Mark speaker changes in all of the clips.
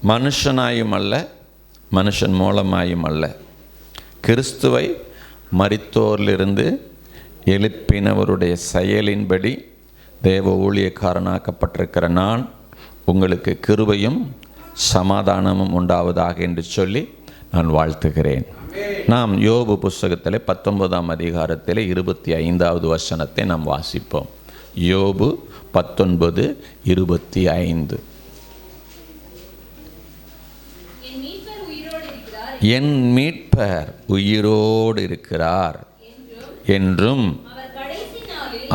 Speaker 1: மனுஷனாயும் அல்ல, மனுஷன் மூலமாயும் அல்ல, கிறிஸ்துவை மரித்தோரிலிருந்து எழுப்பினவருடைய செயலின்படி தேவ ஊழியக்காரனாக்கப்பட்டிருக்கிற நான் உங்களுக்கு கிருபையும் சமாதானமும் உண்டாவதாக என்று சொல்லி நான் வாழ்த்துகிறேன். நாம் யோபு புஸ்தகத்தில் 19ஆம் அதிகாரத்தில் 25வது வசனத்தை நாம் வாசிப்போம். யோபு 19:25. என் மீட்பர் உயிரோடு இருக்கிறார் என்றும்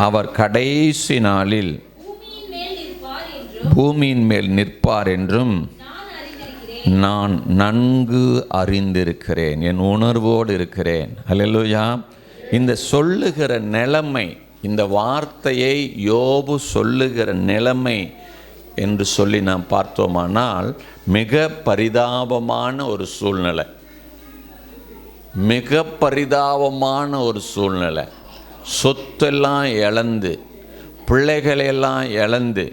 Speaker 1: அவர் கடைசி நாளில் பூமியின் மேல் நிற்பார் என்றும் நான் நன்கு அறிந்திருக்கிறேன். என் உணர்வோடு இருக்கிறேன். அல்லேலூயா. இந்த சொல்லுகிற நிலைமை, இந்த வார்த்தையை யோபு சொல்லுகிற நிலைமை என்று சொல்லி நாம் பார்த்தோமானால் மிக பரிதாபமான ஒரு சூழ்நிலை, மிக பரிதாபமான ஒரு சூழ்நிலை. சொத்தெல்லாம் இழந்து, பிள்ளைகளெல்லாம் இழந்து,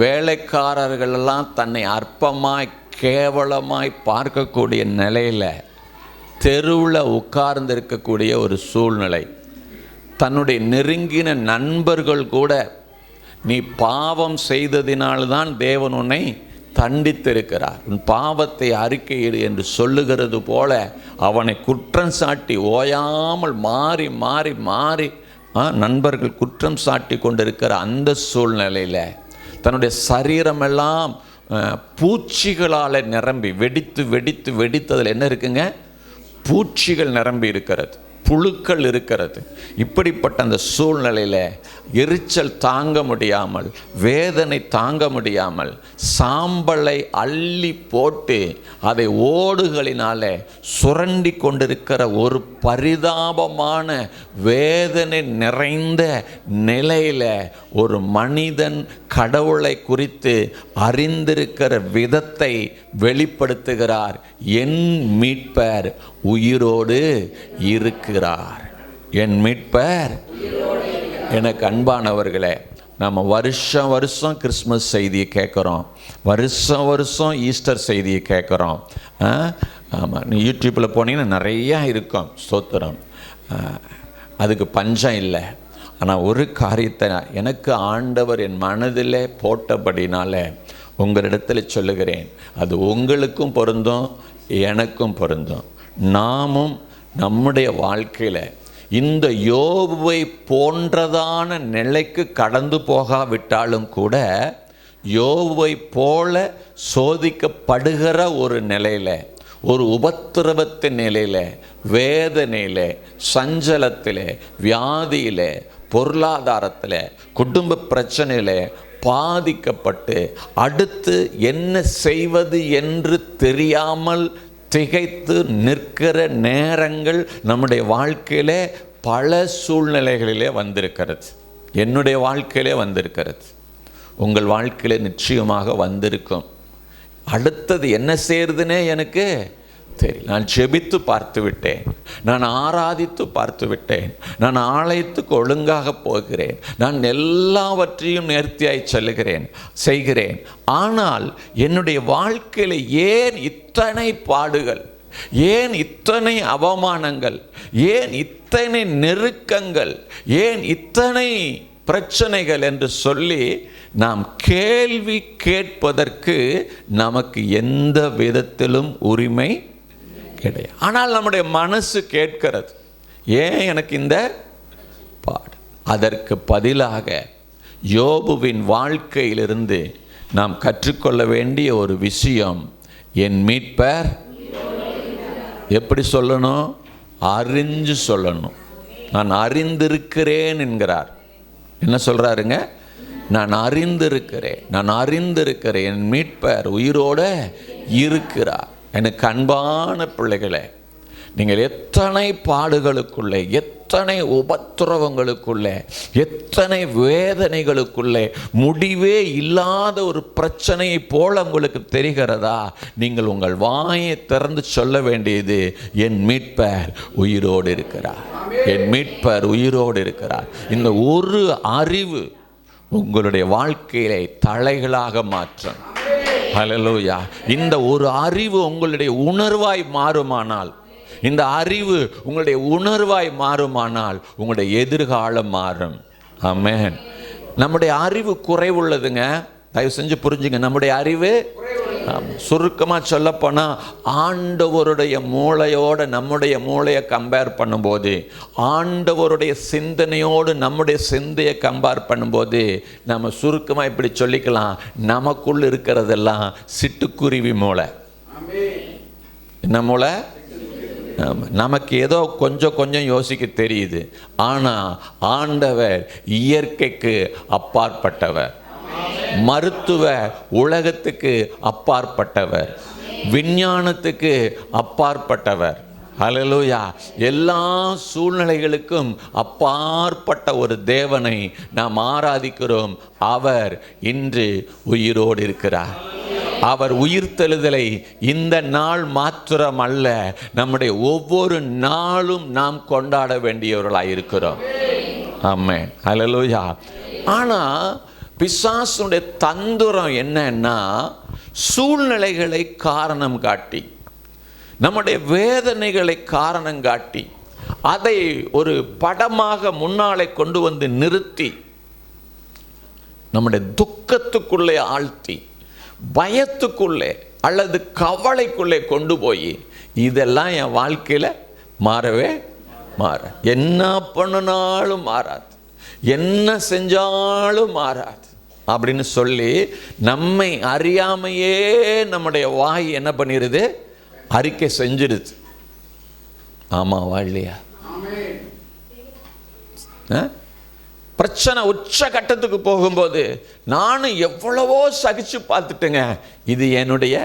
Speaker 1: வேலைக்காரர்களெல்லாம் தன்னை அற்பமாய் கேவலமாய் பார்க்கக்கூடிய நிலையில் தெருவில் உட்கார்ந்து இருக்கக்கூடிய ஒரு சூழ்நிலை. தன்னுடைய நெருங்கின நண்பர்கள் கூட நீ பாவம் செய்ததினால்தான் தேவன் உன்னை தண்டித்திருக்கிறார், உன் பாவத்தை அறிக்கையிடு என்று சொல்லுகிறது போல அவனை குற்றம் சாட்டி ஓயாமல் மாறி மாறி மாறி நண்பர்கள் குற்றம் சாட்டி கொண்டிருக்கிற அந்த சூழ்நிலையில் தன்னுடைய சரீரமெல்லாம் பூச்சிகளால் நிரம்பி வெடித்து வெடித்து வெடித்ததில் என்ன இருக்குங்க? பூச்சிகள் நிரம்பி இருக்கிறது, புழுக்கள் இருக்கிறது. இப்படிப்பட்ட அந்த சூழ்நிலையில் எரிச்சல் தாங்க முடியாமல், வேதனை தாங்க முடியாமல், சாம்பலை அள்ளி போட்டு அதை ஓடுகளினாலே சுரண்டி கொண்டிருக்கிற ஒரு பரிதாபமான வேதனை நிறைந்த நிலையில் ஒரு மனிதன் கடவுளை குறித்து அறிந்திருக்கிற விதத்தை வெளிப்படுத்துகிறார். என் மீட்பர் உயிரோடு இருக்கிறார். என் மீட்பர். எனக்கு அன்பானவர்களே, நம்ம வருஷம் வருஷம் கிறிஸ்மஸ் செய்தியை கேட்குறோம், வருஷம் வருஷம் ஈஸ்டர் செய்தியை கேட்குறோம். ஆமாம், நீ யூடியூப்பில் போனீங்கன்னா நிறையா இருக்கும், ஸ்தோத்திரம், அதுக்கு பஞ்சம் இல்லை. ஆனால் ஒரு காரியத்தை எனக்கு ஆண்டவர் என் மனதில் போட்டபடினால உங்களிடத்தில் சொல்லுகிறேன். அது உங்களுக்கும் பொருந்தும், எனக்கும் பொருந்தும். நாமும் நம்முடைய வாழ்க்கையில் இந்த யோபுவை போன்றதான நிலைக்கு கடந்து போகாவிட்டாலும் கூட யோபுவை போல சோதிக்கப்படுகிற ஒரு நிலையில், ஒரு உபத்திரவத்தின் நிலையில், வேதனையில், சஞ்சலத்தில், வியாதியில், பொருளாதாரத்தில், குடும்ப பிரச்சனையில் பாதிக்கப்பட்டு அடுத்து என்ன செய்வது என்று தெரியாமல் திகைத்து நிற்கிற நேரங்கள் நம்முடைய வாழ்க்கையிலே பல சூழ்நிலைகளிலே வந்திருக்கிறது. என்னுடைய வாழ்க்கையிலே வந்திருக்கிறது, உங்கள் வாழ்க்கையிலே நிச்சயமாக வந்திருக்கும். அடுத்தது என்ன செய்யறதுனே எனக்கு தெரியல. நான் ஜெபித்து பார்த்து விட்டேன், நான் ஆராதித்து பார்த்து விட்டேன், நான் ஆலயத்துக்கு ஒழுங்காக போகிறேன், நான் எல்லாவற்றையும் நேர்த்தியாய் செய்கிறேன். ஆனால் என்னுடைய வாழ்க்கையில் ஏன் இத்தனை பாடுகள், ஏன் இத்தனை அவமானங்கள், ஏன் இத்தனை நெருக்கங்கள், ஏன் இத்தனை பிரச்சனைகள் என்று சொல்லி நாம் கேள்வி கேட்பதற்கு நமக்கு எந்த விதத்திலும் உரிமை கிடையாது. ஆனால் நம்முடைய மனசு கேட்கிறது, ஏன் எனக்கு இந்த பாடு? அதற்கு பதிலாக யோபுவின் வாழ்க்கையிலிருந்து நாம் கற்றுக்கொள்ள வேண்டிய ஒரு விஷயம், என் மீட்பர். எப்படி சொல்லணும்? அறிஞ்சு சொல்லணும். நான் அறிந்திருக்கிறேன் என்கிறார். என்ன சொல்கிறாருங்க? நான் அறிந்திருக்கிறேன், என் மீட்பர் உயிரோடு இருக்கிறார். எனக்கு அன்பான பிள்ளைகளே, நீங்கள் எத்தனை பாடுகளுக்குள்ளே, எத்தனை உபத்திரவங்களுக்குள்ளே, எத்தனை வேதனைகளுக்குள்ளே, முடிவே இல்லாத ஒரு பிரச்சனையை போல உங்களுக்கு தெரிகிறதா? நீங்கள் உங்கள் வாயை திறந்து சொல்ல வேண்டியது, என் மீட்பர் உயிரோடு இருக்கிறார், என் மீட்பர் உயிரோடு இருக்கிறார். இந்த ஒரு அறிவு உங்களுடைய வாழ்க்கையை தலைகளாக மாற்றும். ஹல்லேலூயா. இந்த ஒரு அறிவு உங்களுடைய உணர்வாய் மாறுமானால், இந்த அறிவு உங்களுடைய உணர்வாய் மாறுமானால் உங்களுடைய எதிர்காலம் மாறும். ஆமென். நம்முடைய அறிவு குறைவுள்ளதுங்க. தயவு செஞ்சு புரிஞ்சுங்க. நம்முடைய அறிவு சுருக்கமாக சொல்லப்போனால் ஆண்டவருடைய மூளையோடு நம்முடைய மூளையை கம்பேர் பண்ணும்போது, ஆண்டவருடைய சிந்தனையோடு நம்முடைய சிந்தையை கம்பேர் பண்ணும்போது நம்ம சுருக்கமாக இப்படி சொல்லிக்கலாம், நமக்குள் இருக்கிறதெல்லாம் சிட்டுக்குருவி மூளை. என்ன மூளை? நமக்கு ஏதோ கொஞ்சம் யோசிக்க தெரியுது. ஆனால் ஆண்டவர் இயற்கைக்கு அப்பாற்பட்டவர், மருத்துவ உலகத்துக்கு அப்பாற்பட்டவர், விஞ்ஞானத்துக்கு அப்பாற்பட்டவர். ஹல்லேலூயா. எல்லா சூழ்நிலைகளுக்கும் அப்பாற்பட்ட ஒரு தேவனை நாம் ஆராதிக்கிறோம். அவர் இன்று உயிரோடு இருக்கிறார். அவர் உயிர்த்தெழுதலை இந்த நாள் மாத்திரம் அல்ல, நம்முடைய ஒவ்வொரு நாளும் நாம் கொண்டாட வேண்டியவர்களாக இருக்கிறோம். ஆமென். ஹல்லேலூயா. ஆனால் பிசாசுடைய தந்திரம் என்னன்னா, சூழ்நிலைகளை காரணம் காட்டி, நம்முடைய வேதனைகளை காரணம் காட்டி, அதை ஒரு படமாக முன்னாலே கொண்டு வந்து நிறுத்தி, நம்முடைய துக்கத்துக்குள்ளே ஆழ்த்தி, பயத்துக்குள்ளே அல்லது கவலைக்குள்ளே கொண்டு போய், இதெல்லாம் என் வாழ்க்கையில் மாறவே என்ன பண்ணினாலும் மாறாது, என்ன செஞ்சாலும் மாறாது அப்படின்னு சொல்லி நம்மை அறியாமையே நம்முடைய வாய் என்ன பண்ணிடுது? அறிக்கை செஞ்சிடுது. ஆமாவா இல்லையா? பிரச்சனை உச்ச கட்டத்துக்கு போகும்போது நானும் எவ்வளவோ சகிச்சு பார்த்துட்டேங்க, இது என்னுடைய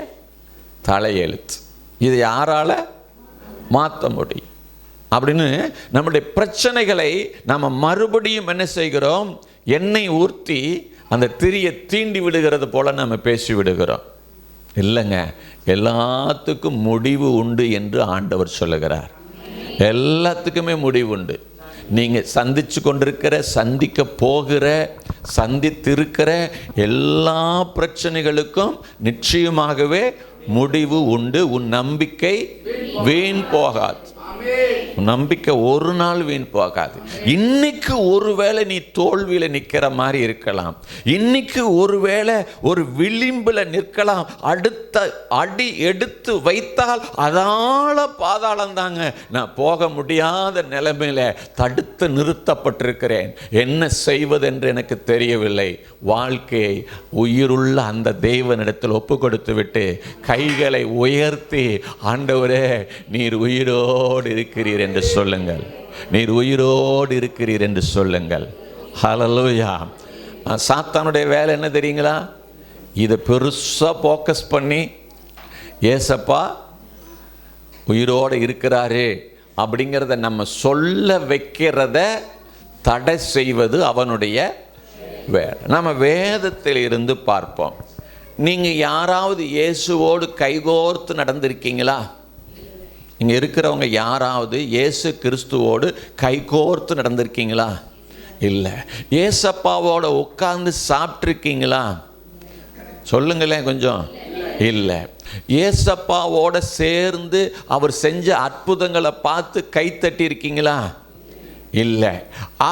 Speaker 1: தலையெழுத்து, இது யாரால மாற்ற முடியும் அப்படின்னு நம்முடைய பிரச்சனைகளை நம்ம மறுபடியும் என்ன செய்கிறோம்? எண்ணெய் ஊற்றி அந்த திரியை தீண்டி விடுகிறது போல நம்ம பேசி விடுகிறோம். இல்லைங்க, எல்லாத்துக்கும் முடிவு உண்டு என்று ஆண்டவர் சொல்லுகிறார். எல்லாத்துக்குமே முடிவு உண்டு. நீங்கள் சந்தித்து கொண்டிருக்கிற, சந்திக்க போகிற, சந்தித்திருக்கிற எல்லா பிரச்சனைகளுக்கும் நிச்சயமாகவே முடிவு உண்டு. உன் நம்பிக்கை வீண் போகாது. நம்பிக்கை ஒரு நாள் வீண் போகாது. இன்னைக்கு ஒருவேளை நீ தோல்வியில் நிற்கிற மாதிரி இருக்கலாம், இன்னைக்கு ஒருவேளை ஒரு விளிம்பில் நிற்கலாம், அடுத்த அடி எடுத்து வைத்தால் அதால பாதாளம் தாங்க, நான் போக முடியாத நிலைமையில தடுத்து நிறுத்தப்பட்டிருக்கிறேன், என்ன செய்வதென்று எனக்கு தெரியவில்லை. வாழ்க்கையை உயிருள்ள அந்த தேவனிடத்தில் ஒப்பு கொடுத்து விட்டு கைகளை உயர்த்தி, ஆண்டவரே நீர் உயிரோடு இருக்கிறீர் என்று சொல்லுங்கள், நீர் உயிரோடு இருக்கிறீர் என்று சொல்லுங்கள். ஹல்லேலூயா. சாத்தானுடைய வேலை என்ன தெரியுங்களா? இதை பெருசாக ஃபோக்கஸ் பண்ணி, ஏசப்பா உயிரோடு இருக்கிறாரு அப்படிங்கிறத நம்ம சொல்ல வைக்கிறத தடை செய்வது அவனுடைய வேலை. நம்ம வேதத்தில் இருந்து பார்ப்போம். நீங்கள் யாராவது இயேசுவோடு கைகோர்த்து நடந்திருக்கீங்களா? இங்கே இருக்கிறவங்க யாராவது இயேசு கிறிஸ்துவோடு கைகோர்த்து நடந்திருக்கீங்களா? இல்லை. ஏசப்பாவோட உட்கார்ந்து சாப்பிட்ருக்கீங்களா? சொல்லுங்களேன் கொஞ்சம். இல்லை. ஏசப்பாவோட சேர்ந்து அவர் செஞ்ச அற்புதங்களை பார்த்து கைத்தட்டி இருக்கீங்களா? இல்லை.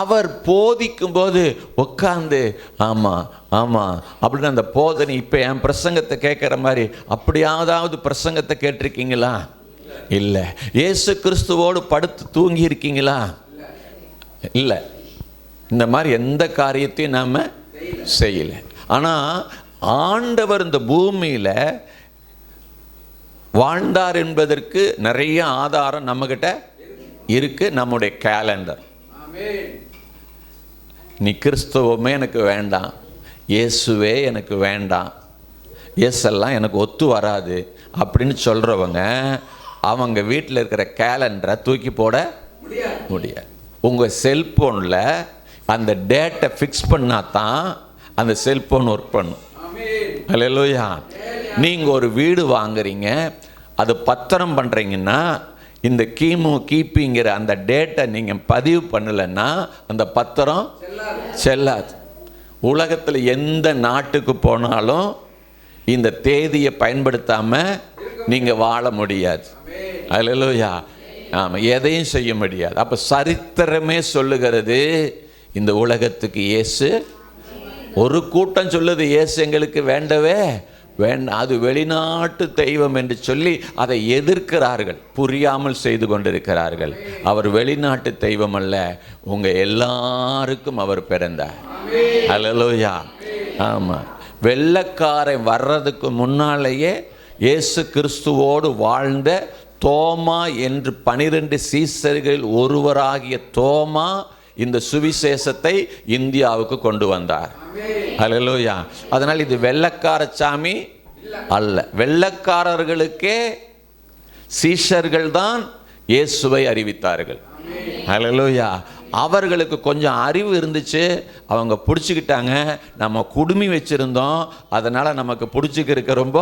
Speaker 1: அவர் போதிக்கும் போது உட்கார்ந்து ஆமாம் ஆமாம் அப்படின்னு அந்த போதனை இப்போ என் பிரசங்கத்தை கேட்குற மாதிரி அப்படியாவது பிரசங்கத்தை கேட்டிருக்கீங்களா? இல்லை. இயேசு கிறிஸ்துவோடு படுத்து தூங்கி இருக்கீங்களா? இல்லை. இந்த மாதிரி எந்த காரியத்தையும் நாம் செய்யலை. ஆனால் ஆண்டவர் இந்த பூமியில் வாழ்ந்தார் என்பதற்கு நிறைய ஆதாரம் நம்மகிட்ட இருக்கு. நம்முடைய கேலண்டர். நீ கிறிஸ்துவமே எனக்கு வேண்டாம், இயேசுவே எனக்கு வேண்டாம், இயேசெல்லாம் எனக்கு ஒத்து வராது அப்படின்னு சொல்கிறவங்க அவங்க வீட்டில் இருக்கிற கேலண்டரை தூக்கி போட முடியாது. உங்கள் செல்ஃபோனில் அந்த டேட்டை ஃபிக்ஸ் பண்ணால் தான் அந்த செல்ஃபோன் ஒர்க் பண்ணும். ஹல்லேலூயா. நீங்கள் ஒரு வீடு வாங்குறீங்க, அது பத்திரம் பண்ணுறீங்கன்னா இந்த கிபிங்கிற அந்த டேட்டை நீங்கள் பதிவு பண்ணலைன்னா அந்த பத்திரம் செல்லாது. உலகத்தில் எந்த நாட்டுக்கு போனாலும் இந்த தேதியை பயன்படுத்தாம நீங்க வாழ முடியாது. அல்லேலூயா. ஆமா, எதையும் செய்ய முடியாது. அப்ப சரித்திரமே சொல்லுகிறது, இந்த உலகத்துக்கு இயேசு, ஒரு கூட்டம் சொல்லுது இயேசு எங்களுக்கு வேண்டவே வேண்டாம், அது வெளிநாட்டு தெய்வம் என்று சொல்லி அதை எதிர்க்கிறார்கள், புரியாமல் செய்து கொண்டிருக்கிறார்கள். அவர் வெளிநாட்டு தெய்வம் அல்ல, உங்க எல்லாருக்கும் அவர் பிறந்தார். அல்லேலூயா. ஆமா, வெள்ளைக்காரன் வர்றதுக்கு முன்னாலேயே இயேசு கிறிஸ்துவோடு வாழ்ந்த தோமா என்று 12 சீசர்களில் ஒருவராகிய தோமா இந்த சுவிசேஷத்தை இந்தியாவுக்கு கொண்டு வந்தார். அல்லேலூயா. அதனால் இது வெள்ளைக்கார சாமி அல்ல, வெள்ளைக்காரர்களுக்கே சீஷர்கள் தான் இயேசுவை அறிவித்தார்கள். அல்லேலூயா. அவர்களுக்கு கொஞ்சம் அறிவு இருந்துச்சு, அவங்க பிடிச்சிக்கிட்டாங்க. நம்ம குடுமி வச்சுருந்தோம், அதனால் நமக்கு பிடிச்சிக்கிறதுக்கு ரொம்ப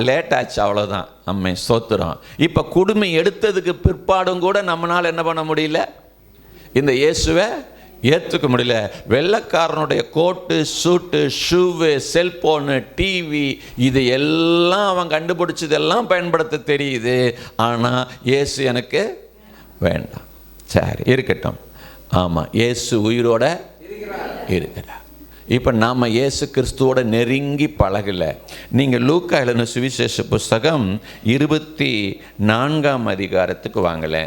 Speaker 1: லேட் ஆச்சு, அவ்வளோதான். நம்ம சோத்துறோம். இப்போ குடுமி எடுத்ததுக்கு பிற்பாடும் கூட நம்மளால் என்ன பண்ண முடியல, இந்த இயேசுவை ஏற்றுக்க முடியல. வெள்ளைக்காரனுடைய கோட்டு, சூட்டு, ஷூவு, செல்போனு, டிவி, இது எல்லாம் அவன் கண்டுபிடிச்சதெல்லாம் பயன்படுத்த தெரியுது. ஆனால் இயேசு எனக்கு வேண்டாம். சரி, இருக்கட்டும். ஆமாம், இயேசு உயிரோட இருக்கிறார். இப்போ நாம் இயேசு கிறிஸ்துவோட நெருங்கி பழகலை. நீங்கள் லூக்கா எழுதின சுவிசேஷ புஸ்தகம் 24ஆம் அதிகாரத்துக்கு வாங்கலை.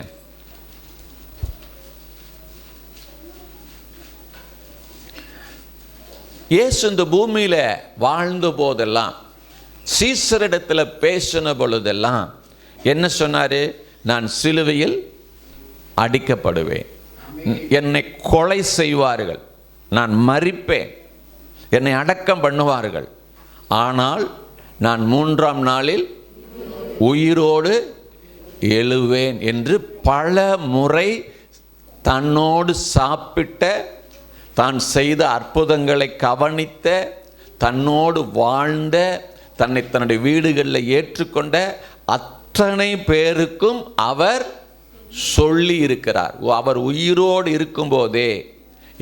Speaker 1: இயேசு இந்த பூமியில் வாழ்ந்த போதெல்லாம், சீசரிடத்தில் பேசின பொழுதெல்லாம் என்ன சொன்னார்? நான் சிலுவையில் அடிக்கப்படுவேன், என்னை கொலை செய்வார்கள், நான் மரிப்பேன், என்னை அடக்கம் பண்ணுவார்கள், ஆனால் நான் 3ஆம் நாளில் உயிரோடு எழுவேன் என்று பல முறை தன்னோடு சாப்பிட்ட, தான் செய்த அற்புதங்களை கவனித்த, தன்னோடு வாழ்ந்த, தன்னை தன்னுடைய வீடுகளில் ஏற்றுக்கொண்ட அத்தனை பேருக்கும் அவர் சொல்லி இருக்கிறார். அவர் உயிரோடு இருக்கும்போதே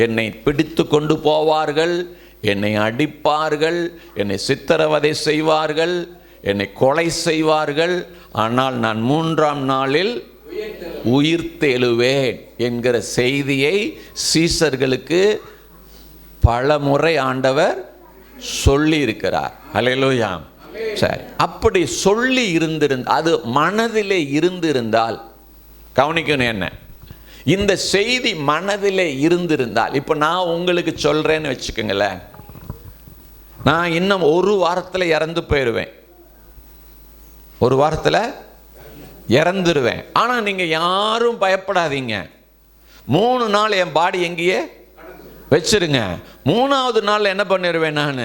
Speaker 1: என்னை பிடித்து கொண்டு போவார்கள், என்னை அடிப்பார்கள், என்னை சித்திரவதை செய்வார்கள், என்னை கொலை செய்வார்கள், ஆனால் நான் 3ஆம் நாளில் உயிர்த்தெழுவேன் என்கிற செய்தியை சீசர்களுக்கு பல முறை ஆண்டவர் சொல்லி இருக்கிறார். அல்லேலூயா. சரி, அப்படி சொல்லி அது மனதிலே இருந்திருந்தால், கவனிக்கணும் என்ன, இந்த செய்தி மனதிலே இருந்திருந்தால், இப்போ நான் உங்களுக்கு சொல்றேன்னு வச்சுக்கோங்களேன், நான் இன்னும் ஒரு வாரத்தில் இறந்து போயிடுவேன், ஒரு வாரத்தில் இறந்துருவேன். ஆனால் நீங்கள் யாரும் பயப்படாதீங்க, 3 நாள் என் பாடி எங்கேயே வச்சிருங்க, 3ஆவது நாள் என்ன பண்ணிடுவேன், நான்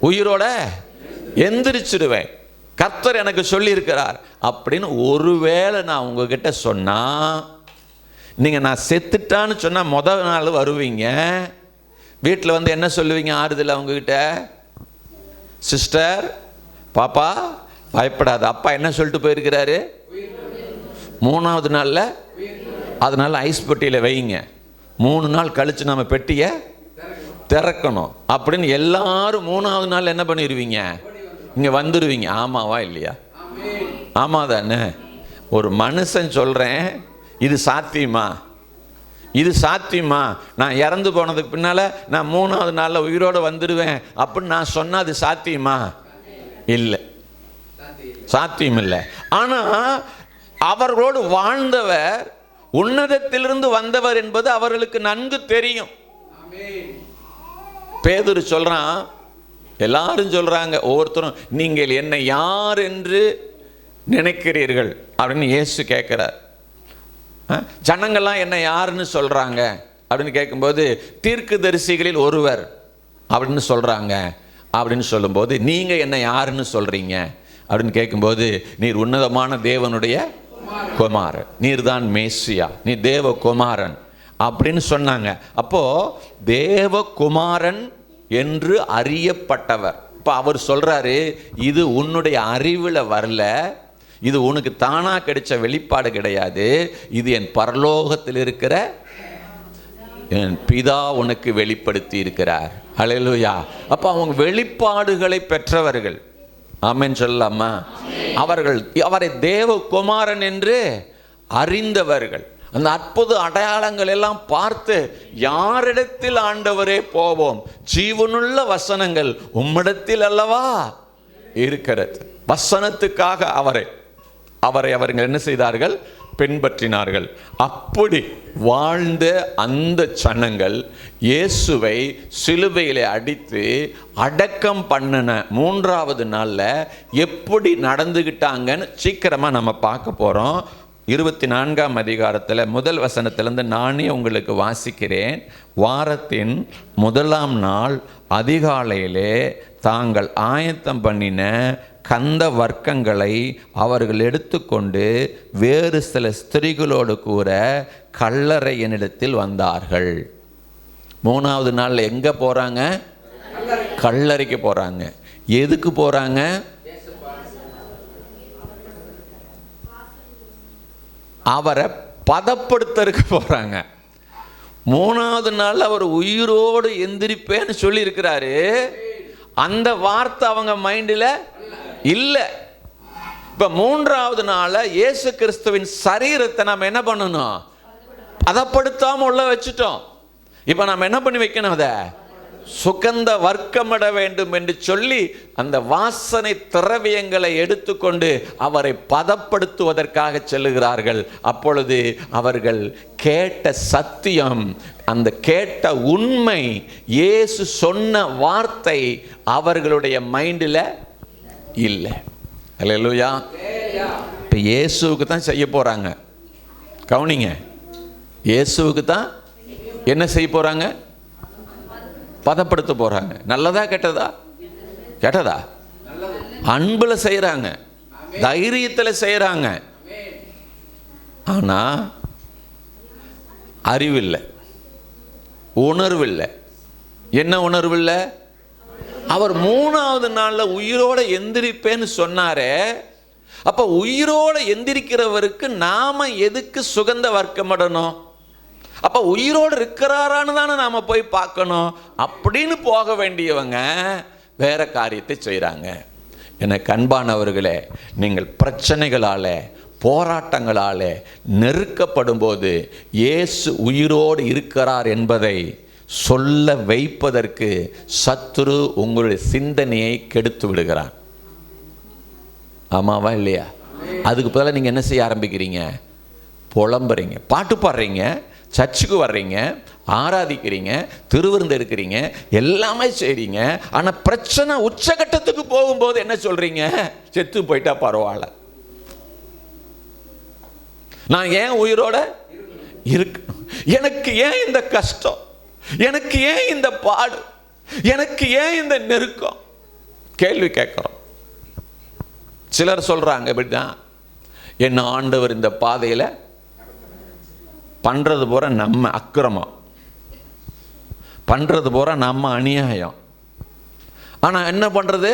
Speaker 1: உயிரோட எந்திரிச்சிடுவேன், கர்த்தர் எனக்கு சொல்லியிருக்கிறார் அப்படின்னு ஒருவேளை நான் உங்ககிட்ட சொன்னால், நீங்கள் நான் செத்துட்டான்னு சொன்னால் முதல் நாள் வருவீங்க, வீட்டில் வந்து என்ன சொல்லுவீங்க ஆறுதல் அவங்கக்கிட்ட? சிஸ்டர், பாப்பா பயப்படாது, அப்பா என்ன சொல்லிட்டு போயிருக்கிறாரு, 3ஆவது நாளில், அதனால ஐஸ் பெட்டியில் வைங்க, 3 நாள் கழித்து நம்ம பெட்டியை திறக்கணும் அப்படின்னு எல்லாரும் 3ஆவது நாள் என்ன பண்ணிடுவீங்க, இங்கே வந்துடுவீங்க. ஆமாவா இல்லையா? ஆமாம் தானே? ஒரு மனுஷன் சொல்கிறேன், இது சாத்தியமா? இது சாத்தியமா? நான் இறந்து போனதுக்கு பின்னால் நான் 3ஆவது நாளில் உயிரோடு வந்துடுவேன் அப்படின்னு நான் சொன்னால் அது சாத்தியமா? இல்லை, சாத்தியம் இல்லை. ஆனால் அவர்களோடு வாழ்ந்தவர், உன்னதத்திலிருந்து வந்தவர் என்பது அவர்களுக்கு நன்கு தெரியும். பேதுரு சொல்கிறான், எல்லாரும் சொல்கிறாங்க, ஒவ்வொருத்தரும் நீங்கள் என்னை யார் என்று நினைக்கிறீர்கள் அப்படின்னு இயேசு கேட்குறார். ஜனங்கள்லாம் என்ன யாருன்னு சொல்கிறாங்க அப்படின்னு கேட்கும்போது, தீர்க்கதரிசிகளில் ஒருவர் அப்படின்னு சொல்கிறாங்க அப்படின்னு சொல்லும்போது, நீங்கள் என்ன யாருன்னு சொல்கிறீங்க அப்படின்னு கேட்கும்போது, நீர் உன்னதமான தேவனுடைய குமாரன், நீர் தான் மேசியா, நீ தேவகுமாரன் அப்படின்னு சொன்னாங்க. அப்போது தேவகுமாரன் என்று அறியப்பட்டவர். இப்போ அவர் சொல்கிறாரு, இது உன்னுடைய அறிவில் வரல, இது உனக்கு தானாக கிடைச்ச வெளிப்பாடு கிடையாது, இது என் பரலோகத்தில் இருக்கிற என் பிதா உனக்கு வெளிப்படுத்தி இருக்கிறார். ஹல்லேலூயா. அப்போ அவங்க வெளிப்பாடுகளை பெற்றவர்கள். ஆமென் சொல்லலாமா? அவர்கள் அவரை தேவகுமாரன் என்று அறிந்தவர்கள். அந்த அற்புத அடையாளங்கள் எல்லாம் பார்த்து யாரிடத்தில் ஆண்டவரே போவோம், ஜீவனுள்ள வசனங்கள் உம்மிடத்தில் அல்லவா இருக்கிறது. வசனத்துக்காக அவர்கள் என்ன செய்தார்கள்? பின்பற்றினார்கள். அப்படி வாழ்ந்த அந்த ஜனங்கள் இயேசுவை சிலுவையிலே அடித்து அடக்கம் பண்ணின 3வது நாளில் எப்படி நடந்துக்கிட்டாங்கன்னு சீக்கிரமாக நம்ம பார்க்க போகிறோம். 24ஆம் அதிகாரத்தில் முதல் வசனத்திலிருந்து நானே உங்களுக்கு வாசிக்கிறேன். வாரத்தின் 1ஆம் நாள் அதிகாலையிலே தாங்கள் ஆயத்தம் பண்ணின கந்த வர்க்கங்களை அவர்கள் எடுத்துக்கொண்டு வேறு சில ஸ்திரீகளோடு கூட கல்லறையினிடத்தில் வந்தார்கள். 3வது நாளில் எங்கே போகிறாங்க? கல்லறைக்கு போகிறாங்க. எதுக்கு போகிறாங்க? அவரை பதப்படுத்துறதுக்கு போகிறாங்க. 3வது நாள் அவர் உயிரோடு எந்திரிப்பேன்னு சொல்லி இருக்கிறாரு. அந்த வார்த்தை அவங்க மைண்டில் இல்லை. இப்போ 3வது நாள் இயேசு கிறிஸ்துவின் சரீரத்தை நம்ம என்ன பண்ணணும்? பதப்படுத்தாமல் உள்ள வச்சுட்டோம். இப்போ நம்ம என்ன பண்ணி வைக்கணும்? அதை சுகந்த வர்க்கமிட வேண்டும் என்று சொல்லி அந்த வாசனை திரவியங்களை எடுத்துக்கொண்டு அவரை பதப்படுத்துவதற்காக செல்லுகிறார்கள். அப்பொழுது அவர்கள் கேட்ட சத்தியம், அந்த கேட்ட உண்மை, இயேசு சொன்ன வார்த்தை அவர்களுடைய மைண்டில் இல்லை. அல்லேலூயா. இப்போ இயேசுவுக்கு தான் செய்ய போகிறாங்க. கவனிங்க, இயேசுவுக்கு தான் என்ன செய்ய போகிறாங்க? பதப்படுத்த போகிறாங்க. நல்லதா கெட்டதா? கெட்டதா? அன்புல செய்கிறாங்க, தைரியத்தில் செய்கிறாங்க. ஆனால் அறிவில்லை, உணர்வில்லை. என்ன உணர்வில்லை? அவர் 3வது நாளில் உயிரோடு எந்திரிப்பேன்னு சொன்னாரே. அப்போ உயிரோடு எந்திரிக்கிறவருக்கு நாம எதுக்கு சுகந்த வர்க்கமிடணும்? அப்போ உயிரோடு இருக்கிறாரான்னு தானே நாம் போய் பார்க்கணும். அப்படின்னு போக வேண்டியவங்க வேற காரியத்தை செய்கிறாங்க. எனக்கு அன்பானவர்களே, நீங்கள் பிரச்சனைகளால் போராட்டங்களால் நெருக்கப்படும் போது இயேசு உயிரோடு இருக்கிறார் என்பதை சொல்ல வைப்பதற்கு சத்துரு உங்களுடைய சிந்தனையை கெடுத்து விடுகிறான். ஆமாவா இல்லையா? அதுக்கு பதிலாக நீங்கள் என்ன செய்ய ஆரம்பிக்கிறீங்க? புலம்புறீங்க, பாட்டு பாடுறீங்க, சர்ச்சுக்கு வர்றீங்க, ஆராதிக்கிறீங்க, திருவிருந்து எடுக்கிறீங்க, எல்லாமே செய்கிறீங்க. ஆனால் பிரச்சனை உச்சகட்டத்துக்கு போகும்போது என்ன சொல்கிறீங்க? செத்து போயிட்டா பரவாயில்ல, நான் ஏன் உயிரோட இருக்கு, எனக்கு ஏன் இந்த கஷ்டம், எனக்கு ஏன் இந்த பாடு, எனக்கு ஏன் இந்த நெருக்கம்? கேள்வி கேட்குறோம். சிலர் சொல்கிறாங்க, இப்படிதான் என்ன ஆண்டவர் இந்த பாதையில் பண்ணுறது போகிற நம்ம அக்கிரமம், பண்ணுறது போகிற நம்ம அநியாயம். ஆனால் என்ன பண்ணுறது?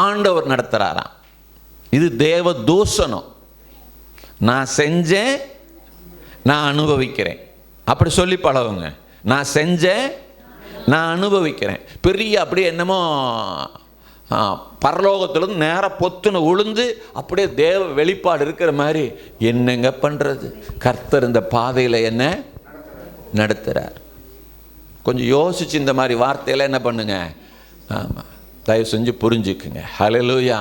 Speaker 1: ஆண்டவர் நடத்துகிறாராம். இது தேவ தூஷணம். நான் செஞ்சேன், நான் அனுபவிக்கிறேன். அப்படி சொல்லி பழகுங்க. நான் செஞ்சேன், நான் அனுபவிக்கிறேன். பெரிய அப்படியே என்னமோ பரலோகத்திலிருந்து நேராக பொத்துன்னு உளுந்து அப்படியே தேவ வெளிப்பாடு இருக்கிற மாதிரி என்னங்க பண்ணுறது? கர்த்தர் இந்த பாதையில் என்ன நடத்துகிறார். கொஞ்சம் யோசிச்சு இந்த மாதிரி வார்த்தையெல்லாம் என்ன பண்ணுங்க, ஆமாம், தயவு செஞ்சு புரிஞ்சுக்குங்க. ஹல்லேலூயா,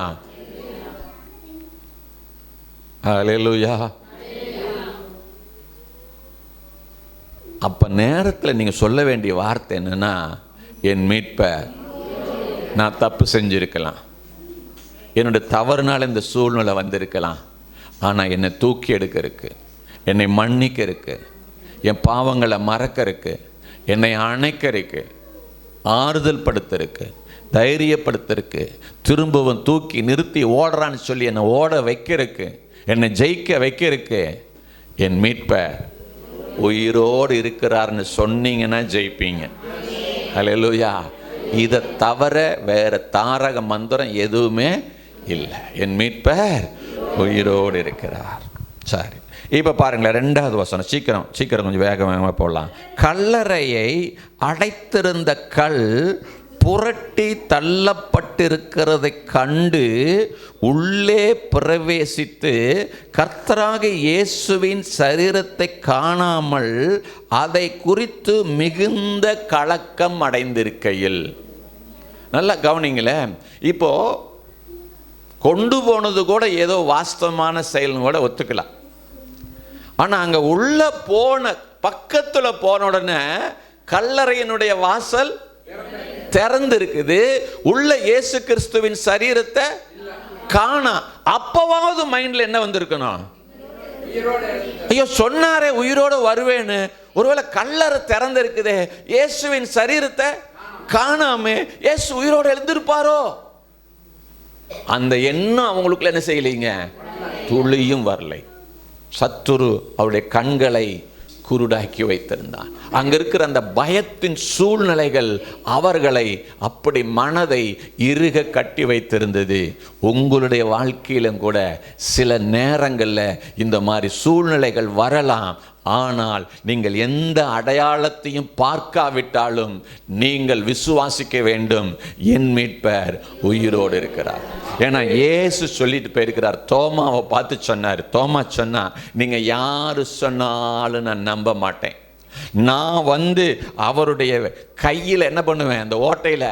Speaker 1: ஹல்லேலூயா. அப்போ நேரத்தில் நீங்கள் சொல்ல வேண்டிய வார்த்தை என்னென்னா, என் மீட்பர், நான் தப்பு செஞ்சுருக்கலாம், என்னுடைய தவறுனால இந்த சூழ்நிலை வந்திருக்கலாம், ஆனால் என்னை தூக்கி எடுக்கிறதுக்கு, என்னை மன்னிக்கிறதுக்கு, என் பாவங்களை மறக்கிறதுக்கு, என்னை அணைக்கிறதுக்கு, ஆறுதல் படுத்துறதுக்கு, தைரியப்படுத்துறதுக்கு, திரும்பவும் தூக்கி நிறுத்தி ஓடுறான்னு சொல்லி என்னை ஓட வைக்கிறதுக்கு, என்னை ஜெயிக்க வைக்கிறதுக்கு என் மீட்பர் உயிரோடு இருக்கிறார்னு சொன்னீங்கன்னா ஜெயிப்பீங்க. ஹல்லேலூயா. இதை தவிர வேற தாரக மந்திரம் எதுவுமே இல்லை. என் மீட்பர் உயிரோடு இருக்கிறார். சரி, இப்போ பாருங்களேன், 2வது வசனம், சீக்கிரம் கொஞ்சம் வேகமாக போடலாம். கல்லறையை அடைத்திருந்த கல் புரட்டி தள்ளப்பட்டிருக்கிறதை கண்டு உள்ளே பிரவேசித்து கர்த்தராகிய இயேசுவின் சரீரத்தை காணாமல் அதை குறித்து மிகுந்த கலக்கம் அடைந்திருக்கையில். நல்லா கவனிங்களேன். இப்போ கொண்டு போனது கூட ஏதோ வாஸ்தவமான செயல்னு கூட ஒத்துக்கலாம். ஆனால் அங்கே உள்ள போன பக்கத்தில் போன உடனே கல்லறையினுடைய வாசல் திறந்து இருக்குது. உள்ள இயேசு கிறிஸ்துவின் சரீரத்தை காணா. அப்பவாவது மைண்ட்ல என்ன வந்திருக்கணும்? ஐயோ, சொன்னாரே உயிரோடு வருவேன்னு. ஒருவேளை கல்லறை திறந்து இருக்குதே, இயேசுவின் சரீரத்தை காணாம இயேசு உயிரோடு எழுந்திருப்பாரோ? அந்த எண்ணம் அவங்களுக்குள்ள என்ன செய்யலைங்க? துளியும் வரலை. சத்துரு அவருடைய கண்களை குருடாக்கி வைத்திருந்தான். அங்க இருக்கிற அந்த பயத்தின் சூழ்நிலைகள் அவர்களை அப்படி மனதை இறுக கட்டி வைத்திருந்தது. உங்களுடைய வாழ்க்கையிலும் கூட சில நேரங்களில் இந்த மாதிரி சூழ்நிலைகள் வரலாம். ஆனால் நீங்கள் எந்த அடையாளத்தையும் பார்க்காவிட்டாலும் நீங்கள் விசுவாசிக்க வேண்டும், என் மீட்பர் உயிரோடு இருக்கிறார். ஏன்னா இயேசு சொல்லிட்டு போயிருக்கிறார். தோமாவை பார்த்து சொன்னார். தோமா சொன்னா, நீங்க யாரு சொன்னாலும் நான் நம்ப மாட்டேன். நான் அவருடைய கையில் என்ன பண்ணுவேன்? அந்த ஓட்டையில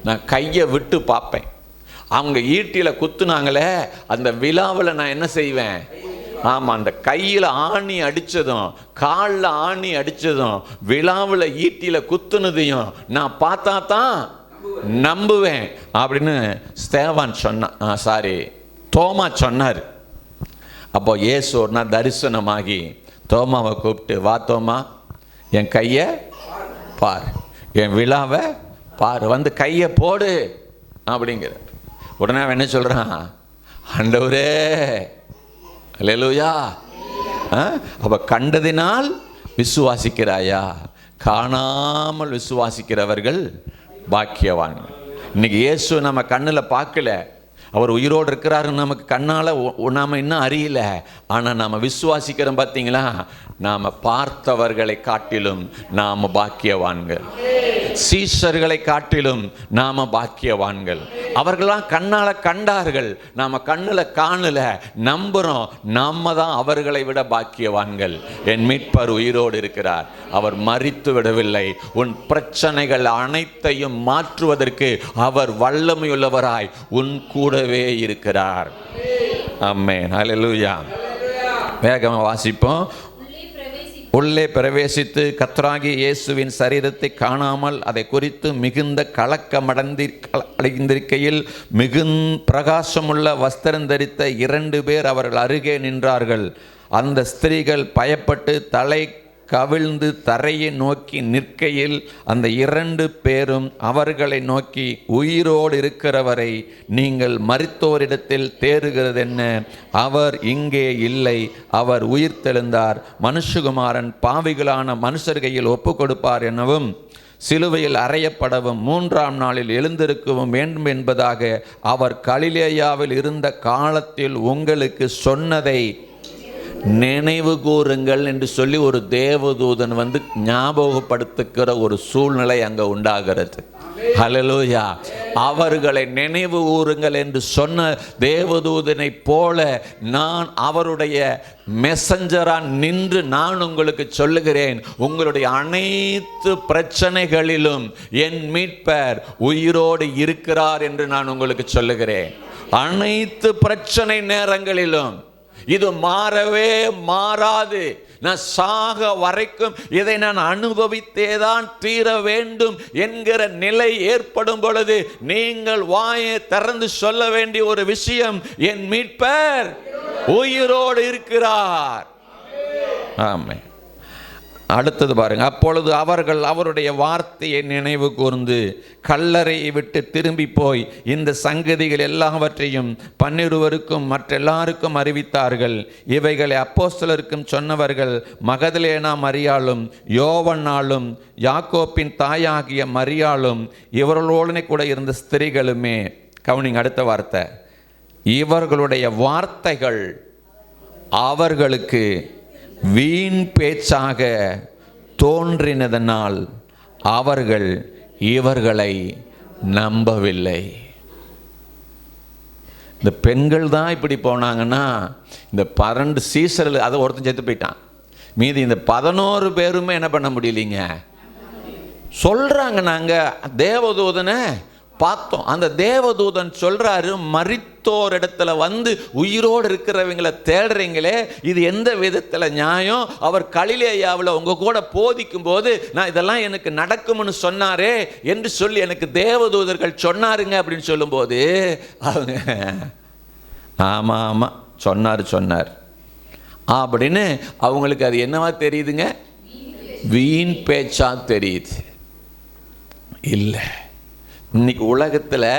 Speaker 1: நான் கையை விட்டு பார்ப்பேன். அவங்க ஈட்டியில குத்துனாங்களே, அந்த விழாவில் நான் என்ன செய்வேன்? ஆமாம், அந்த கையில் ஆணி அடித்ததும் காலில் ஆணி அடித்ததும் விழாவில் ஈட்டியில் குத்துனதையும் நான் பார்த்தா தான் நம்புவேன் அப்படின்னு ஸ்தேவான் தோமா சொன்னார். அப்போ இயேசு ஒரு நாள் தரிசனமாகி தோமாவை கூப்பிட்டு, வா தோமா, என் கையை பார், என் விழாவை பார், வந்து கையை போடு அப்படிங்கிற. உடனே அவன் என்ன சொல்கிறான்? ஆண்டவரே, அல்லேலூயா. அப்ப கண்டதினால் விசுவாசிக்கிறாயா? காணாமல் விசுவாசிக்கிறவர்கள் பாக்கியவான்கள். இன்னைக்கு இயேசு நம்ம கண்ணில் பார்க்கல, அவர் உயிரோடு இருக்கிறாருன்னு நமக்கு கண்ணால் நாம் இன்னும் அறியல. ஆனால் நாம் விசுவாசிக்கிறோம். பார்த்தீங்களா? நாம் பார்த்தவர்களை காட்டிலும் நாம் பாக்கியவான்கள். சீஷர்களை காட்டிலும் நாம பாக்கியவான்கள். அவர்களாம் கண்ணால கண்டார்கள், நாம கண்ணுல காணல, நம்புறோம். நாம தான் அவர்களை விட பாக்கியவான்கள். என் மீட்பர் உயிரோடு இருக்கிறார், அவர் மரித்து விடவில்லை. உன் பிரச்சனைகள் அனைத்தையும் மாற்றுவதற்கு அவர் வல்லமையுள்ளவராய் உன் கூடவே இருக்கிறார். ஆமென், ஹல்லேலூயா. வேகமா வாசிப்போம். உள்ளே பிரவேசித்து கர்த்தராகிய இயேசுவின் சரீரத்தை காணாமல் அதை குறித்து மிகுந்த கலக்கமடைந்திருக்கையில் பிரகாசமுள்ள வஸ்திரம் தரித்த 2 பேர் அவர்கள் அருகே நின்றார்கள். அந்த ஸ்திரீகள் பயப்பட்டு தலை கவிழ்ந்து தரையை நோக்கி நிற்கையில் அந்த 2 பேரும் அவர்களை நோக்கி, உயிரோடு இருக்கிறவரை நீங்கள் மரித்தோரிடத்தில் தேறுகிறது என்ன? அவர் இங்கே இல்லை, அவர் உயிர் தெழுந்தார். மனுஷகுமாரன் பாவிகளான மனுஷர் கையில் ஒப்பு கொடுப்பார் எனவும் சிலுவையில் அறையப்படவும் 3ஆம் நாளில் எழுந்திருக்கவும் வேண்டும் என்பதாக அவர் கலிலேயாவில் இருந்த காலத்தில் உங்களுக்கு சொன்னதை நினைவு கூறுங்கள் என்று சொல்லி ஒரு தேவதூதன் ஞாபகப்படுத்துகிற ஒரு சூழ்நிலை அங்கே உண்டாகிறது. ஹல்லேலூயா. அவர்களை நினைவு கூறுங்கள் என்று சொன்ன தேவதூதனை போல நான் அவருடைய மெசஞ்சரா நின்று நான் உங்களுக்கு சொல்லுகிறேன், உங்களுடைய அனைத்து பிரச்சனைகளிலும் என் மீட்பர் உயிரோடு இருக்கிறார் என்று நான் உங்களுக்கு சொல்லுகிறேன். அனைத்து பிரச்சனை நேரங்களிலும் இது மாறவே மாறாது. நான் சாக வரைக்கும் இதை நான் அனுபவித்தேதான் தீர வேண்டும் என்கிற நிலை ஏற்படும் பொழுது நீங்கள் வாயை திறந்து சொல்ல வேண்டிய ஒரு விஷயம், என் மீட்பர் உயிரோடு இருக்கிறார். ஆமென். அடுத்தது பாருங்க. அப்பொழுது அவர்கள் அவருடைய வார்த்தையை நினைவு கூர்ந்து கல்லறையை விட்டு திரும்பி போய் இந்த சங்கதிகள் எல்லாவற்றையும் 12 மற்றெல்லாருக்கும் அறிவித்தார்கள். இவைகளை அப்போஸ்தலருக்கும் சொன்னவர்கள் மகதலேனா மரியாளும் யோவன்னாலும் யாக்கோப்பின் தாயாகிய மரியாளும் இவர்களோடனே கூட இருந்த ஸ்திரீகளுமே. கவனிங்க அடுத்த வார்த்தை, இவர்களுடைய வார்த்தைகள் அவர்களுக்கு வீண் பேச்சாக தோன்றினதனால் அவர்கள் இவர்களை நம்பவில்லை. இந்த பெண்கள் தான் இப்படி போனாங்கன்னா, இந்த 12 சீசரில் அதை ஒருத்தன் செத்து போயிட்டான். மீதி இந்த 11 பேருமே என்ன பண்ண முடியலைங்க. சொல்றாங்க, நாங்கள் தேவதூதனை பார்த்தோம். அந்த தேவதூதன் சொல்றாரு, மரித்தோர் இடத்துல வந்து உயிரோடு இருக்கிறவங்களை தேடுறீங்களே, இது எந்த விதத்தில் நியாயம்? அவர் கலிலேயாவில் உங்க கூட போதிக்கும் போது நான் இதெல்லாம் எனக்கு நடக்கும்னு சொன்னாரே என்று சொல்லி எனக்கு தேவதூதர்கள் சொன்னாருங்க அப்படின்னு சொல்லும்போது அவங்க ஆமாம் ஆமாம் சொன்னார் அப்படின்னு அவங்களுக்கு அது என்னவா தெரியுதுங்க? வீண் பேச்சா தெரியுது. இல்லை, இன்னைக்கு உலகத்தில்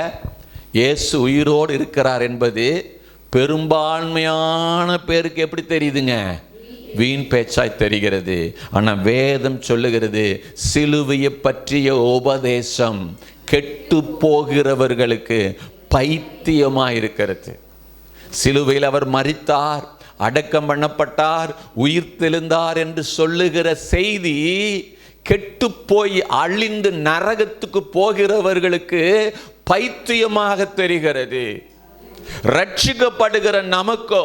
Speaker 1: இயேசு உயிரோடு இருக்கிறார் என்பது பெரும்பான்மையான பேருக்கு எப்படி தெரியுதுங்க? வீண் பேச்சாய் தெரிகிறது. ஆனால் வேதம் சொல்லுகிறது, சிலுவையை பற்றிய உபதேசம் கெட்டு போகிறவர்களுக்கு பைத்தியமாக இருக்கிறது. சிலுவையில் அவர் மரித்தார், அடக்கம் பண்ணப்பட்டார், உயிர் தெழுந்தார் என்று சொல்லுகிற செய்தி கெட்டு போய் அழிந்து நரகத்துக்கு போகிறவர்களுக்கு பைத்தியமாக தெரிகிறது. ரட்சிக்கப்படுகிற நமக்கோ,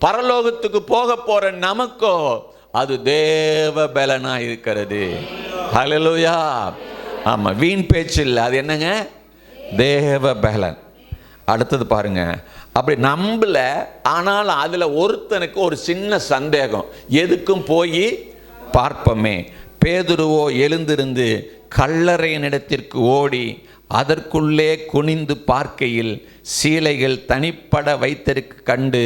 Speaker 1: பரலோகத்துக்கு போக போற நமக்கோ அது தேவ பலனா இருக்கிறது. ஹல்லேலூயா. ஆமா, வீண் பேச்சு இல்லை, அது என்னங்க? தேவ பலன். அடுத்தது பாருங்க, அப்படி நம்பல. ஆனால் அதுல ஒருத்தனுக்கு ஒரு சின்ன சந்தேகம், எதுக்கும் போய் பார்ப்போமே. பேதுருவோ எழுந்திருந்து கல்லறையினிடத்திற்கு ஓடி அதற்குள்ளே குனிந்து பார்க்கையில் சீலைகள் தனிப்பட வைத்திருக்க கண்டு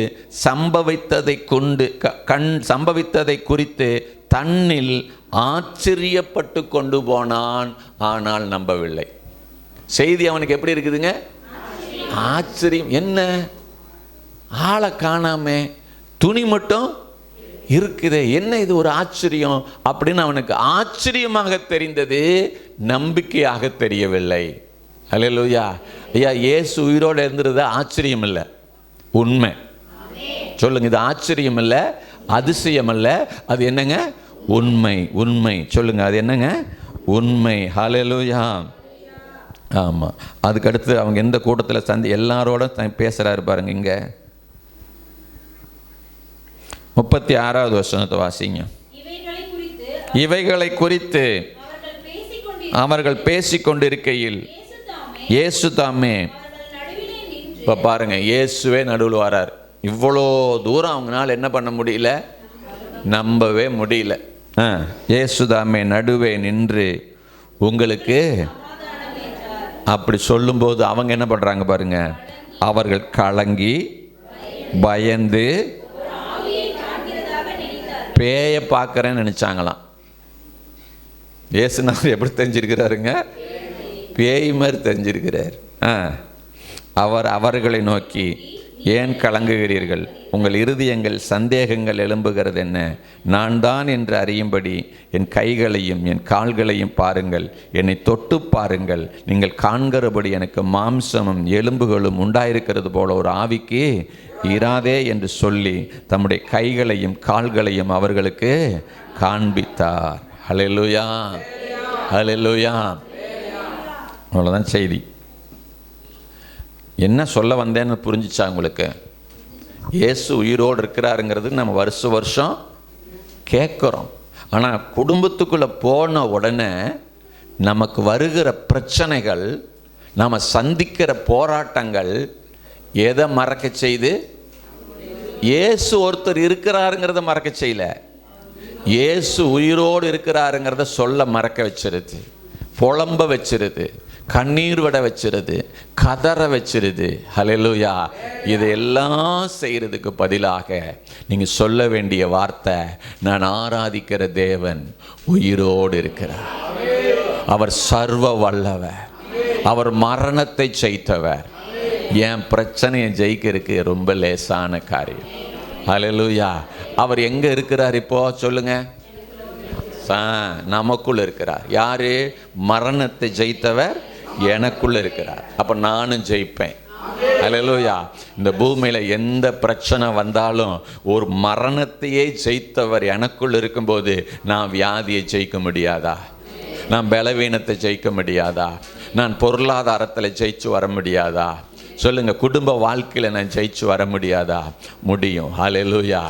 Speaker 1: சம்பவித்ததை குறித்து தன்னில் ஆச்சரியப்பட்டு கொண்டு போனான். ஆனால் நம்பவில்லை. செய்தி அவனுக்கு எப்படி இருக்குதுங்க? ஆச்சரியம். என்ன, ஆளை காணாமே, துணி மட்டும் இருக்குதே, என்ன இது ஒரு ஆச்சரியம் அப்படின்னு அவனுக்கு ஆச்சரியமாக தெரிந்தது, நம்பிக்கையாக தெரியவில்லை. அல்லேலூயா. ஐயா, இயேசு உயிரோடு இருந்தது ஆச்சரியம் இல்லை, உண்மை. சொல்லுங்க, இது ஆச்சரியம் இல்லை, அதிசயம் அல்ல, அது என்னங்க? உண்மை. உண்மை. சொல்லுங்க, அது என்னங்க? உண்மை. ஹல்லேலூயா. ஆமாம். அதுக்கடுத்து அவங்க எந்த கூட்டத்தில் எல்லாரோட பேசுகிறாரு பாருங்க. இங்கே 36வது வசனத்தை வாசிங்க. இவைகளை குறித்து அவர்கள் பேசிக்கொண்டிருக்கையில் இயேசு தாமே, இப்போ பாருங்க, இயேசுவே நடுவில் வரார். இவ்வளோ தூரம் அவங்களால என்ன பண்ண முடியல? நம்பவே முடியல. இயேசு தாமே நடுவே நின்று உங்களுக்கு அப்படி சொல்லும்போது அவங்க என்ன பண்ணுறாங்க பாருங்க, அவர்கள் கலங்கி பயந்து பேயை பார்க்குறேன்னு நினச்சாங்களாம். இயேசுநாதர் எப்படி தெரிஞ்சிருக்கிறாருங்க? பேய் மாதிரி தெரிஞ்சிருக்கிறார். அவர் அவர்களை நோக்கி, ஏன் கலங்குகிறீர்கள்? உங்கள் இருதயங்கள் சந்தேகங்கள் எழும்புகிறது என்ன? நான் தான் என்று அறியும்படி என் கைகளையும் என் கால்களையும் பாருங்கள், என்னை தொட்டு பாருங்கள். நீங்கள் காண்கிறபடி எனக்கு மாம்சமும் எலும்புகளும் உண்டாயிருக்கிறது போல ஒரு ஆவிக்கு இராதே என்று சொல்லி தம்முடைய கைகளையும் கால்களையும் அவர்களுக்கு காண்பித்தார். ஹல்லேலூயா, ஹல்லேலூயா. அவ்வளோதான் செய்தி. என்ன சொல்ல வந்தேன்னு புரிஞ்சிச்சா உங்களுக்கு? இயேசு உயிரோடு இருக்கிறாருங்கிறது நம்ம வருஷம் கேட்குறோம். ஆனால் குடும்பத்துக்குள்ளே போன உடனே நமக்கு வருகிற பிரச்சனைகள், நாம் சந்திக்கிற போராட்டங்கள் எதை மறக்க செய்து? இயேசு ஒருத்தர் இருக்கிறாருங்கிறத மறக்க செய்யல, இயேசு உயிரோடு இருக்கிறாருங்கிறத சொல்ல மறக்க வச்சிருது, புலம்ப வச்சிருது, கண்ணீர் விட வச்சிருது, கதற வச்சிருது. ஹல்லேலூயா. இதையெல்லாம் செய்கிறதுக்கு பதிலாக நீங்கள் சொல்ல வேண்டிய வார்த்தை, நான் ஆராதிக்கிற தேவன் உயிரோடு இருக்கிறார், அவர் சர்வ வல்லவர், அவர் மரணத்தை ஜெயித்தவர், என் பிரச்சனையை ஜெயிக்கிறதுக்கு ரொம்ப லேசான காரியம். ஹல்லேலூயா. அவர் எங்கே இருக்கிறார் இப்போ சொல்லுங்க? நமக்குள்ள இருக்கிறார். யாரு? மரணத்தை ஜெயித்தவர் எனக்குள்ள இருக்கிறார். அப்போ நானும் ஜெயிப்பேன். அல்லேலூயா. இந்த பூமியில எந்த பிரச்சனை வந்தாலும் ஒரு மரணத்தையே ஜெயித்தவர் எனக்குள் இருக்கும்போது நான் வியாதியை ஜெயிக்க முடியாதா? நான் பலவீனத்தை ஜெயிக்க முடியாதா? நான் பொருளாதாரத்தில் ஜெயிச்சு வர முடியாதா? சொல்லுங்க, குடும்ப வாழ்க்கையில் நான் ஜெயிச்சு வர முடியாதா? முடியும். ஹல்லேலூயா.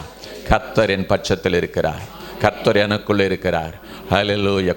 Speaker 1: கர்த்தர் என் பட்சத்தில் இருக்கிறார். கர்த்தர் எனக்குள் இருக்கிறார். ஹல்லேலூயா.